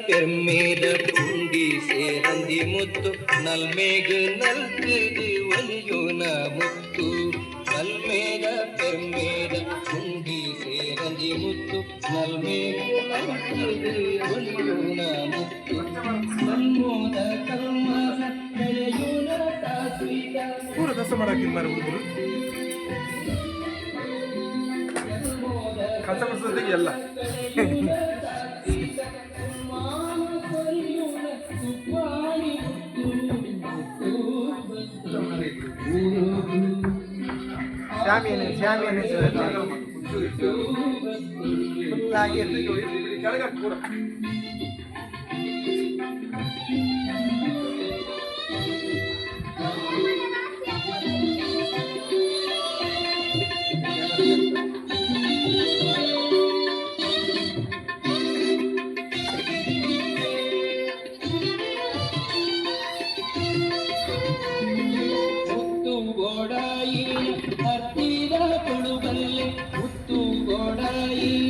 பெருமேத பூண்டி சேரந்தி முத்து நல்மேகு நல்குது ஒலியோன முத்து நல்மேத பெருமேத பூண்டி சேரந்தி முத்து நல்மேகு நல்குது ஒலியோன முத்து ನಮ್ಮೋದ ಕರ್ಮನ ನಡೆಯೋನ ತಾತ್ವಿಕ ಪೂರ ಕಸ ಮಾಡಕ್ಕೆ ಮಾರ ಹುಡುಗರು ಕಸ ಮಾಡಿಸೋದಕ್ಕೆ ಎಲ್ಲ ಶ್ಯಾಮಿಯನ್ನೇ ಫುಲ್ಲಾಗಿ ಕೆಳಗೆ ಕೂಡ ಗೋಡಾಯಿ ಹತ್ತಿರ ಕೊಡುಬಲ್ಲೆ ಮುತ್ತು ಗೋಡಾಯಿ